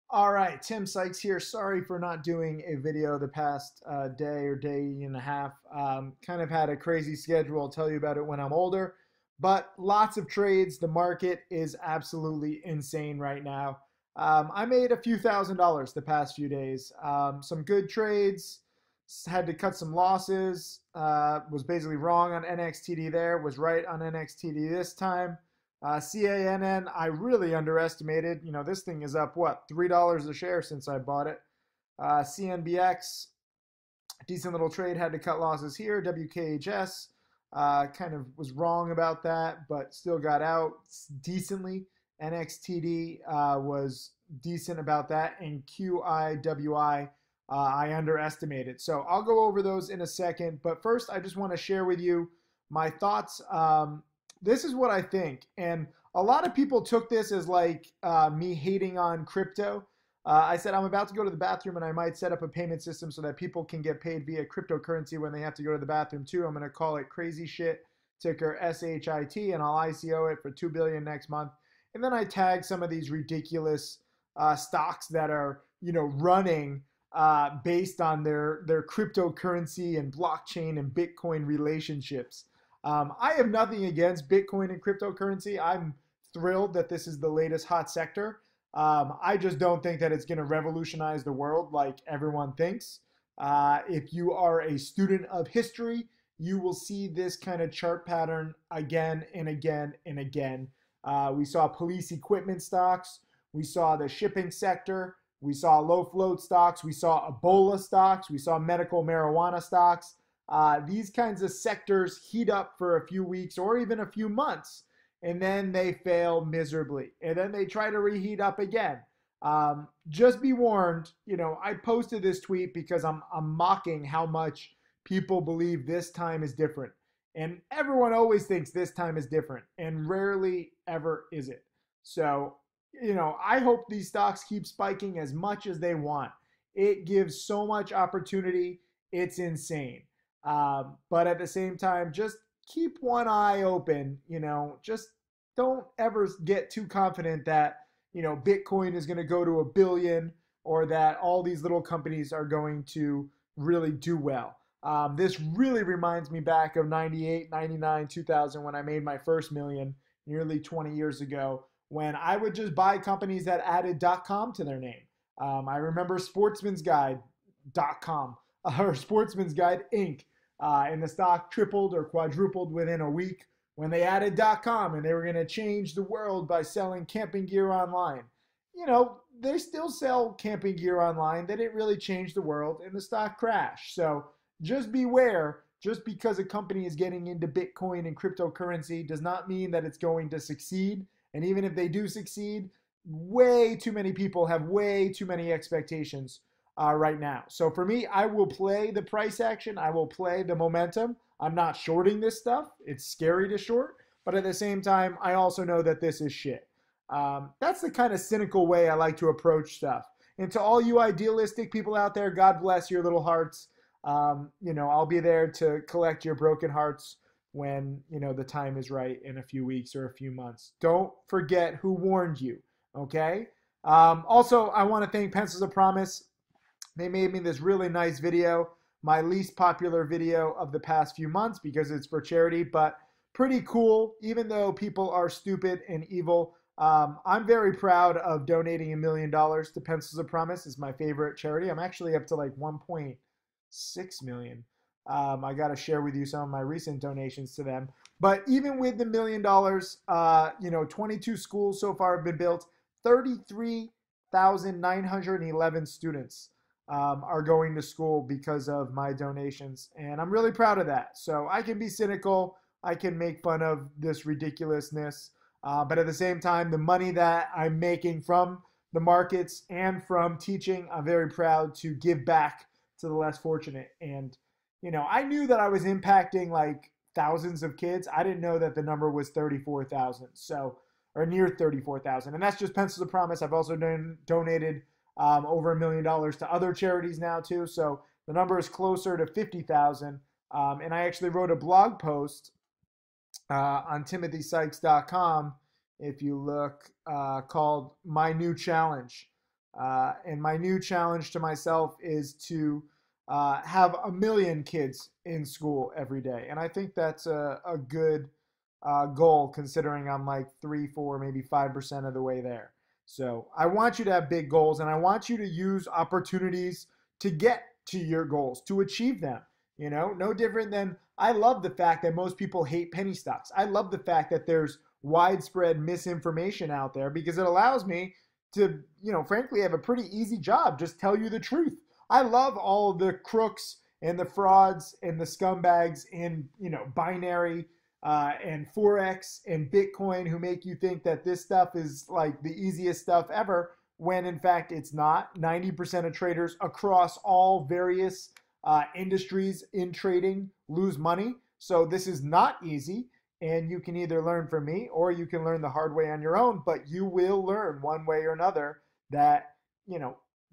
All right, Tim Sykes here. Sorry for not doing a video the past day or day and a half. Kind of had a crazy schedule. I'll tell you about it when I'm older. But lots of trades. The market is absolutely insane right now. I made a few $1,000s the past few days. Some good trades. Had to cut some losses. Was basically wrong on NXTD there. Was right on NXTD this time. CANN, I really underestimated. You know, this thing is up, what, $3 a share since I bought it. CNBX, decent little trade, had to cut losses here. WKHS, kind of was wrong about that, but still got out decently. NXTD was decent about that. And QIWI, I underestimated. So I'll go over those in a second. But first, I just want to share with you my thoughts. This is what I think. And a lot of people took this as like me hating on crypto. I said I'm about to go to the bathroom and I might set up a payment system so that people can get paid via cryptocurrency when they have to go to the bathroom too. I'm going to call it Crazy Shit, ticker SHIT, and I'll ICO it for $2 billion next month. And then I tag some of these ridiculous stocks that are, you know, running based on their cryptocurrency and blockchain and Bitcoin relationships. I have nothing against Bitcoin and cryptocurrency. I'm thrilled that this is the latest hot sector. I just don't think that it's going to revolutionize the world like everyone thinks. If you are a student of history, you will see this kind of chart pattern again and again and again. We saw police equipment stocks. We saw the shipping sector. We saw low float stocks. We saw Ebola stocks. We saw medical marijuana stocks. These kinds of sectors heat up for a few weeks or even a few months, and then they fail miserably. And then they try to reheat up again. Just be warned, you know, I posted this tweet because I'm mocking how much people believe this time is different. And everyone always thinks this time is different, and rarely ever is it. So, you know, I hope these stocks keep spiking as much as they want. It gives so much opportunity. It's insane. But at the same time, just keep one eye open, you know, just don't ever get too confident that, you know, Bitcoin is going to go to $1 billion or that all these little companies are going to really do well. This really reminds me back of 98, 99, 2000 when I made my first million nearly 20 years ago when I would just buy companies that added .com to their name. I remember sportsmansguide.com or Sportsman's Guide Inc. And the stock tripled or quadrupled within a week when they added .com and they were going to change the world by selling camping gear online. You know, they still sell camping gear online. They didn't really change the world and the stock crashed. So just beware, just because a company is getting into Bitcoin and cryptocurrency does not mean that it's going to succeed. And even if they do succeed, way too many people have way too many expectations right now. So for me, I will play the price action. I will play the momentum. I'm not shorting this stuff. It's scary to short. But at the same time, I also know that this is shit. That's the kind of cynical way I like to approach stuff. And to all you idealistic people out there, God bless your little hearts. You know, I'll be there to collect your broken hearts when, you know, the time is right in a few weeks or a few months. Don't forget who warned you, okay? Also, I want to thank Pencils of Promise. They made me this really nice video, my least popular video of the past few months because it's for charity, but pretty cool, even though people are stupid and evil. I'm very proud of donating $1 million to Pencils of Promise. It's my favorite charity. I'm actually up to like 1.6 million. I got to share with you some of my recent donations to them. But even with the $1 million, you know, 22 schools so far have been built, 33,911 students are going to school because of my donations. And I'm really proud of that. So I can be cynical. I can make fun of this ridiculousness. But at the same time, the money that I'm making from the markets and from teaching, I'm very proud to give back to the less fortunate. And, you know, I knew that I was impacting like thousands of kids. I didn't know that the number was 34,000. So, or near 34,000. And that's just Pencils of Promise. I've also donated over $1 million to other charities now too. So the number is closer to 50,000. And I actually wrote a blog post on timothysykes.com, if you look, called My New Challenge. And my new challenge to myself is to have 1 million kids in school every day. And I think that's a good goal considering I'm like 3, 4, maybe 5% of the way there. So I want you to have big goals and I want you to use opportunities to get to your goals, to achieve them. You know, no different than I love the fact that most people hate penny stocks. I love the fact that there's widespread misinformation out there because it allows me to, frankly, have a pretty easy job. Just tell you the truth. I love all the crooks and the frauds and the scumbags in, binary and Forex and Bitcoin who make you think that this stuff is like the easiest stuff ever when in fact it's not. 90% of traders across all various industries in trading lose money. So this is not easy. And you can either learn from me or you can learn the hard way on your own, but you will learn one way or another that,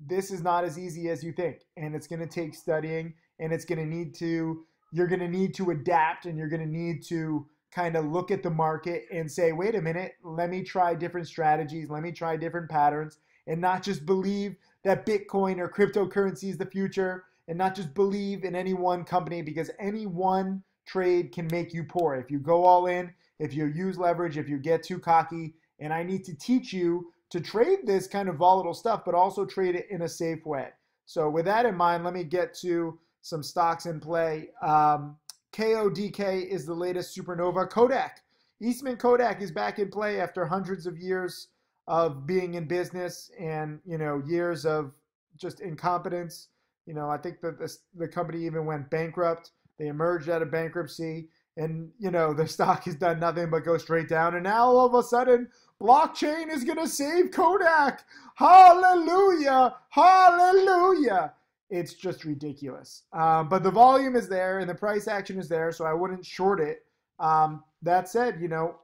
this is not as easy as you think. And it's going to take studying and you're going to need to adapt and you're going to need to kind of look at the market and say, wait a minute, let me try different strategies. Let me try different patterns and not just believe that Bitcoin or cryptocurrency is the future and not just believe in any one company because any one trade can make you poor. If you go all in, if you use leverage, if you get too cocky, and I need to teach you to trade this kind of volatile stuff, but also trade it in a safe way. So with that in mind, let me get to some stocks in play. KODK is the latest supernova. Kodak, Eastman Kodak is back in play after hundreds of years of being in business and, years of just incompetence. I think that the company even went bankrupt. They emerged out of bankruptcy and, the stock has done nothing but go straight down. And now all of a sudden, blockchain is going to save Kodak. Hallelujah. Hallelujah. It's just ridiculous. But the volume is there and the price action is there, so I wouldn't short it. That said,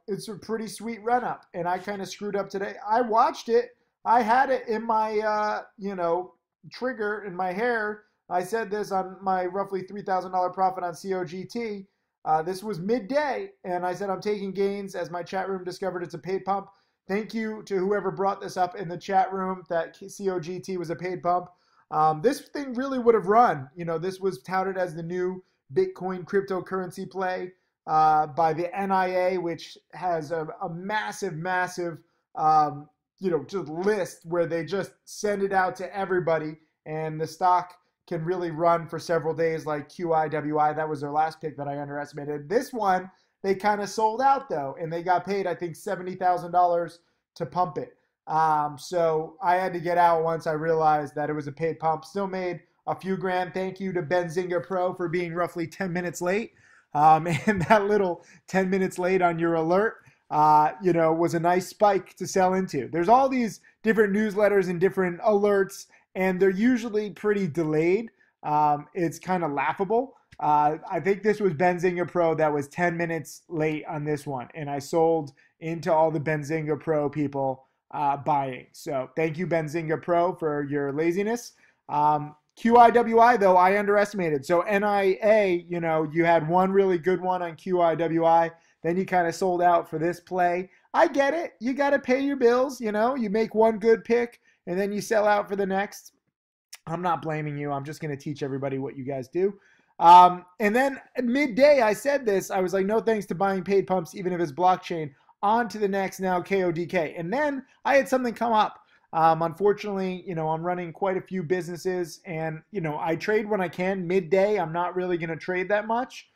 it's a pretty sweet run up. And I kind of screwed up today. I watched it. I had it in my, trigger in my hair. I said this on my roughly $3,000 profit on COGT. This was midday, and I said I'm taking gains as my chat room discovered it's a paid pump. Thank you to whoever brought this up in the chat room that COGT was a paid pump. This thing really would have run. This was touted as the new Bitcoin cryptocurrency play by the NIA, which has a massive, just list where they just send it out to everybody, and the stock can really run for several days like QIWI. That was their last pick that I underestimated. This one, they kind of sold out though, and they got paid, I think, $70,000 to pump it. So I had to get out once I realized that it was a paid pump. Still made a few grand. Thank you to Benzinga Pro for being roughly 10 minutes late. And that little 10 minutes late on your alert, was a nice spike to sell into. There's all these different newsletters and different alerts, and they're usually pretty delayed. It's kind of laughable. I think this was Benzinga Pro that was 10 minutes late on this one, and I sold into all the Benzinga Pro people buying. So thank you, Benzinga Pro, for your laziness. QIWI, though, I underestimated. So NIA, you had one really good one on QIWI. Then you kind of sold out for this play. I get it. You got to pay your bills. You make one good pick and then you sell out for the next. I'm not blaming you. I'm just going to teach everybody what you guys do. And then midday, I said this. I was like, no thanks to buying paid pumps, even if it's blockchain. On to the next now, KODK. And then I had something come up. Unfortunately, I'm running quite a few businesses and, I trade when I can. Midday, I'm not really going to trade that much.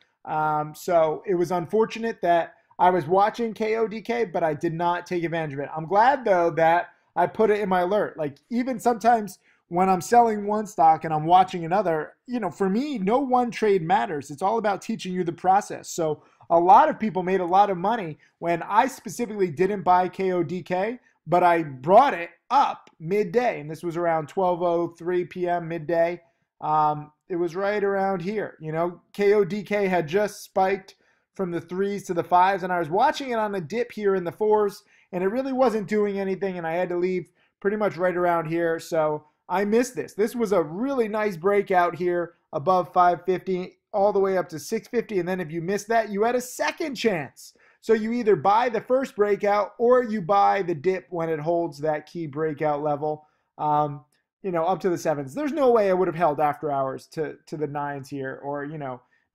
So it was unfortunate that I was watching KODK, but I did not take advantage of it. I'm glad, though, that I put it in my alert. Like, even sometimes when I'm selling one stock and I'm watching another, for me, no one trade matters. It's all about teaching you the process. So a lot of people made a lot of money when I specifically didn't buy KODK, but I brought it up midday, and this was around 12:03 p.m. midday. It was right around here. KODK had just spiked from the 3s to the 5s, and I was watching it on a dip here in the 4s, and it really wasn't doing anything, and I had to leave pretty much right around here, so I missed this. This was a really nice breakout here above 550 all the way up to 650, and then if you missed that, you had a second chance. So you either buy the first breakout or you buy the dip when it holds that key breakout level. up to the sevens. There's no way I would have held after hours to the nines here, or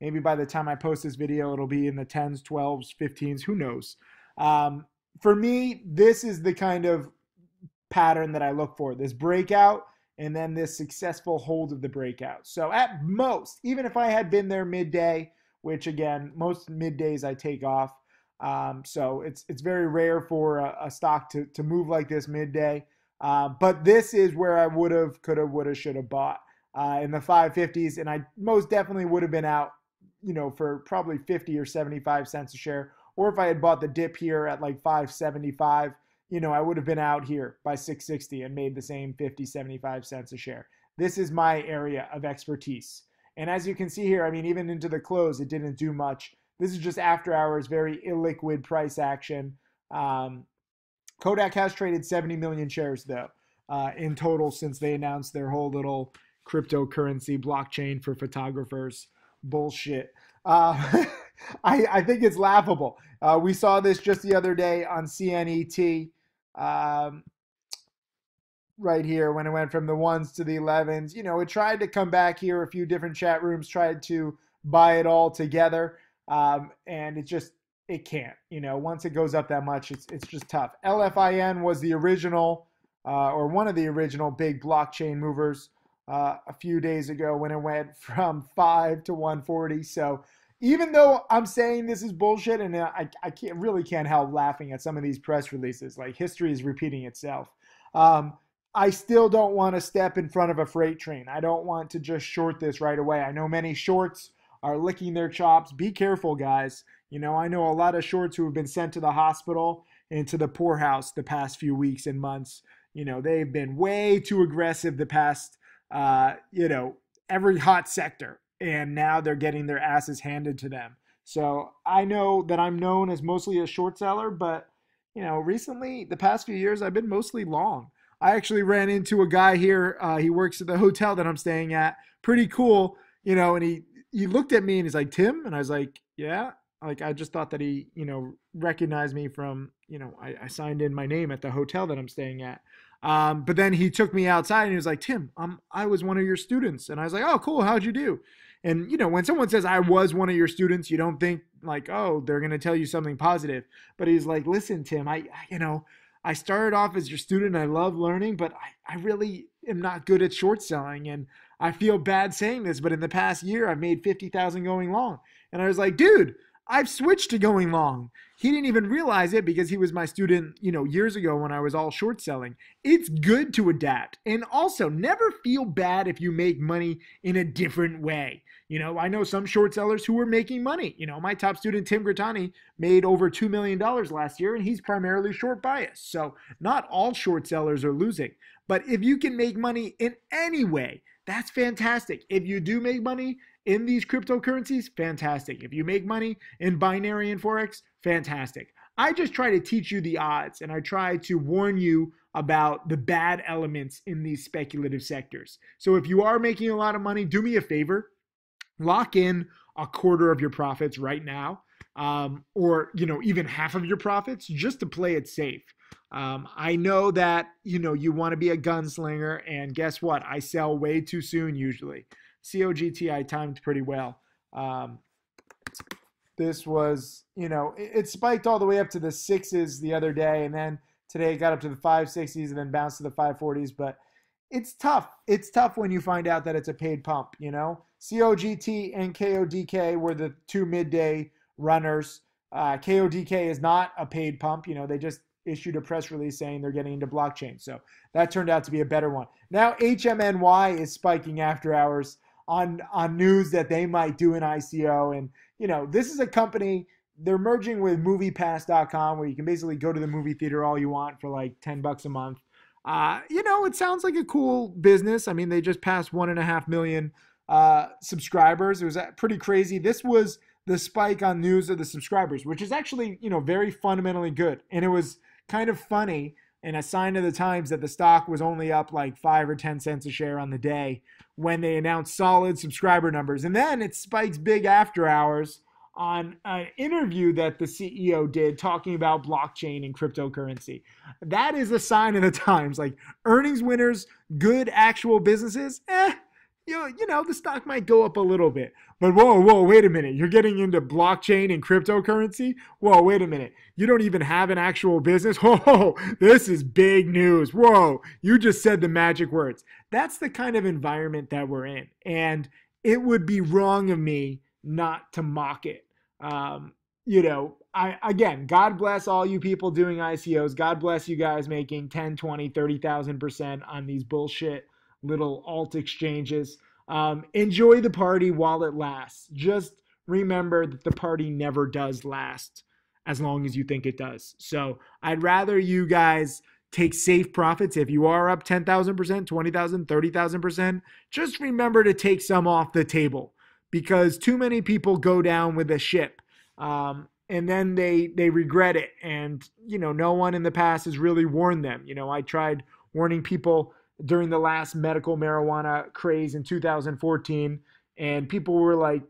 maybe by the time I post this video, it'll be in the 10s, 12s, 15s, who knows. For me, this is the kind of pattern that I look for, this breakout and then this successful hold of the breakout. So at most, even if I had been there midday, which again, most middays I take off, so it's very rare for a stock to move like this midday. But this is where I would have, could have, would have, should have bought in the 550s, and I most definitely would have been out, for probably 50 or 75 cents a share. Or if I had bought the dip here at like 575, I would have been out here by 660 and made the same 50, 75 cents a share. This is my area of expertise. And as you can see here, I mean, even into the close, it didn't do much. This is just after hours, very illiquid price action. Kodak has traded 70 million shares, though, in total since they announced their whole little cryptocurrency blockchain for photographers bullshit. I think it's laughable. We saw this just the other day on CNET, right here when it went from the 1s to the 11s. It tried to come back here. A few different chat rooms tried to buy it all together, and it can't. Once it goes up that much, it's just tough. LFIN was the original, or one of the original big blockchain movers a few days ago when it went from 5 to 140. So even though I'm saying this is bullshit, and I really can't help laughing at some of these press releases, like history is repeating itself. I still don't want to step in front of a freight train. I don't want to just short this right away. I know many shorts are licking their chops. Be careful, guys. I know a lot of shorts who have been sent to the hospital and to the poorhouse the past few weeks and months. They've been way too aggressive the past, every hot sector. And now they're getting their asses handed to them. So I know that I'm known as mostly a short seller, but, recently, the past few years, I've been mostly long. I actually ran into a guy here. He works at the hotel that I'm staying at. Pretty cool, and he looked at me and he's like, Tim? And I was like, yeah. Like, I just thought that he, recognized me from, I signed in my name at the hotel that I'm staying at. But then he took me outside and he was like, Tim, I was one of your students. And I was like, oh, cool. How'd you do? And, when someone says I was one of your students, you don't think like, oh, they're going to tell you something positive. But he's like, listen, Tim, I started off as your student. I love learning, but I really am not good at short selling. And I feel bad saying this, but in the past year, I've made 50,000 going long. And I was like, dude, I've switched to going long. He didn't even realize it because he was my student, years ago when I was all short selling. It's good to adapt. And also, never feel bad if you make money in a different way. I know some short sellers who are making money. My top student, Tim Grittani, made over $2 million last year, and he's primarily short biased. So not all short sellers are losing. But if you can make money in any way, that's fantastic. If you do make money in these cryptocurrencies, fantastic. If you make money in binary and Forex, fantastic. I just try to teach you the odds, and I try to warn you about the bad elements in these speculative sectors. So if you are making a lot of money, do me a favor. Lock in a quarter of your profits right now, or even half of your profits, just to play it safe. I know that you want to be a gunslinger, and guess what? I sell way too soon usually. COGT I timed pretty well. This was, it spiked all the way up to the 6s the other day, and then today it got up to the 560s and then bounced to the 540s. But it's tough. It's tough when you find out that it's a paid pump. COGT and KODK were the two midday runners. KODK is not a paid pump. They just issued a press release saying they're getting into blockchain. So that turned out to be a better one. Now HMNY is spiking after hours on news that they might do an ICO. And, this is a company, they're merging with MoviePass.com, where you can basically go to the movie theater all you want for like $10 a month. It sounds like a cool business. I mean, they just passed 1.5 million subscribers. It was pretty crazy. This was the spike on news of the subscribers, which is actually, very fundamentally good. And it was kind of funny and a sign of the times that the stock was only up like 5 or 10 cents a share on the day when they announced solid subscriber numbers. And then it spikes big after hours on an interview that the CEO did talking about blockchain and cryptocurrency. That is a sign of the times. Like earnings winners, good actual businesses, the stock might go up a little bit. But whoa, wait a minute. You're getting into blockchain and cryptocurrency? Whoa, wait a minute. You don't even have an actual business? Whoa, this is big news. Whoa, you just said the magic words. That's the kind of environment that we're in. And it would be wrong of me not to mock it. Again, God bless all you people doing ICOs. God bless you guys making 10, 20, 30,000% on these bullshit little alt exchanges. Enjoy the party while it lasts. Just remember that the party never does last as long as you think it does. So I'd rather you guys take safe profits. If you are up 10,000%, 20,000, 30,000%, just remember to take some off the table because too many people go down with a ship. And then they regret it. And, no one in the past has really warned them. I tried warning people during the last medical marijuana craze in 2014, and people were like,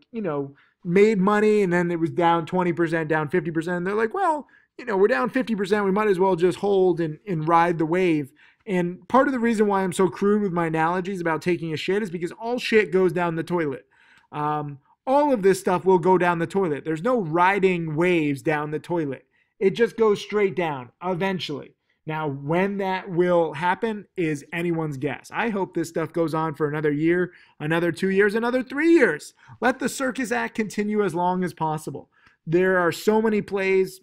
made money, and then it was down 20%, down 50%. And they're like, well, we're down 50%. We might as well just hold and ride the wave. And part of the reason why I'm so crude with my analogies about taking a shit is because all shit goes down the toilet. All of this stuff will go down the toilet. There's no riding waves down the toilet. It just goes straight down eventually. Now, when that will happen is anyone's guess. I hope this stuff goes on for another year, another 2 years, another 3 years. Let the circus act continue as long as possible. There are so many plays.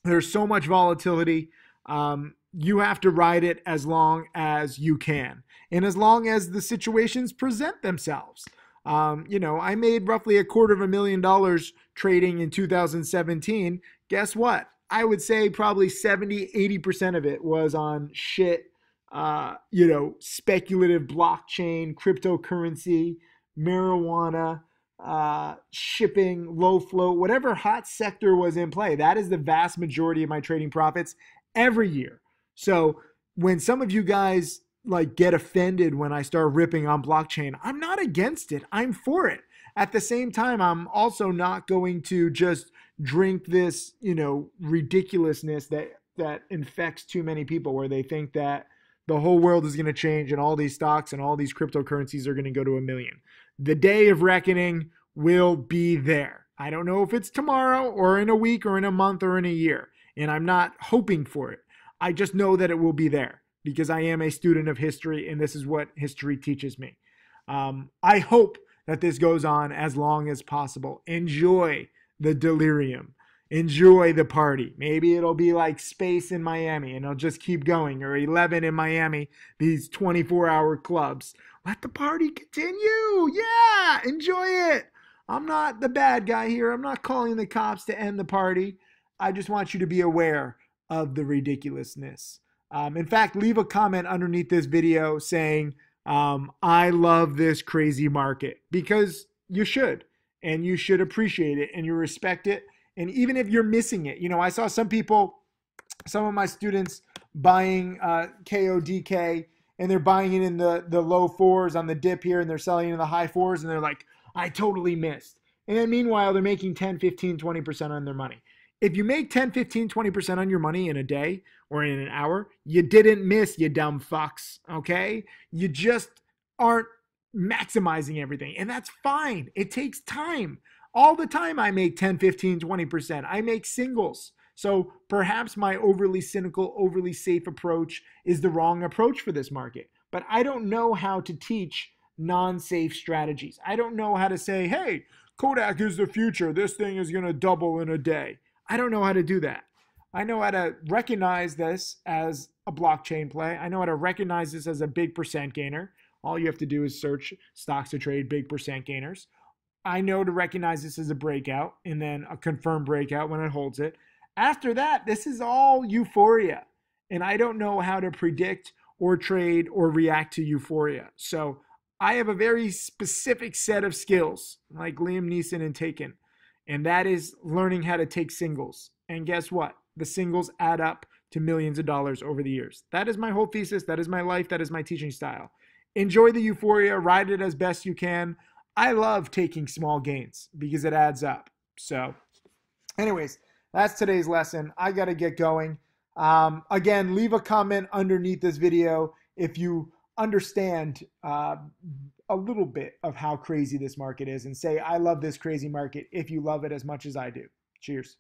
There's so much volatility. You have to ride it as long as you can and as long as the situations present themselves. I made roughly $250,000 trading in 2017. Guess what? I would say probably 70, 80% of it was on shit, speculative blockchain, cryptocurrency, marijuana, shipping, low float, whatever hot sector was in play. That is the vast majority of my trading profits every year. So when some of you guys get offended when I start ripping on blockchain, I'm not against it. I'm for it. At the same time, I'm also not going to just drink this, ridiculousness that infects too many people where they think that the whole world is going to change and all these stocks and all these cryptocurrencies are going to go to 1 million. The day of reckoning will be there. I don't know if it's tomorrow or in a week or in a month or in a year, and I'm not hoping for it. I just know that it will be there because I am a student of history and this is what history teaches me. I hope that this goes on as long as possible. Enjoy the delirium. Enjoy the party. Maybe it'll be like Space in Miami and it'll just keep going, or 11 in Miami, these 24-hour clubs. Let the party continue. Yeah, enjoy it. I'm not the bad guy here. I'm not calling the cops to end the party. I just want you to be aware of the ridiculousness. In fact, leave a comment underneath this video saying, I love this crazy market, because you should, and you should appreciate it and you respect it. And even if you're missing it, I saw some of my students buying KODK, and they're buying it in the low fours on the dip here, and they're selling it in the high fours, and they're like, I totally missed. And then meanwhile, they're making 10, 15, 20% on their money. If you make 10, 15, 20% on your money in a day or in an hour, you didn't miss, you dumb fucks, okay? You just aren't maximizing everything, and that's fine. It takes time. All the time I make 10, 15, 20%. I make singles. So perhaps my overly cynical, overly safe approach is the wrong approach for this market. But I don't know how to teach non-safe strategies. I don't know how to say, hey, Kodak is the future. This thing is going to double in a day. I don't know how to do that. I know how to recognize this as a blockchain play. I know how to recognize this as a big percent gainer. All you have to do is search stocks to trade big percent gainers. I know to recognize this as a breakout and then a confirmed breakout when it holds it. After that, this is all euphoria. And I don't know how to predict or trade or react to euphoria. So I have a very specific set of skills, like Liam Neeson in Taken. And that is learning how to take singles. And guess what? The singles add up to millions of dollars over the years. That is my whole thesis. That is my life. That is my teaching style. Enjoy the euphoria. Ride it as best you can. I love taking small gains because it adds up. So anyways, that's today's lesson. I got to get going. Again, leave a comment underneath this video if you understand a little bit of how crazy this market is, and say, I love this crazy market if you love it as much as I do. Cheers.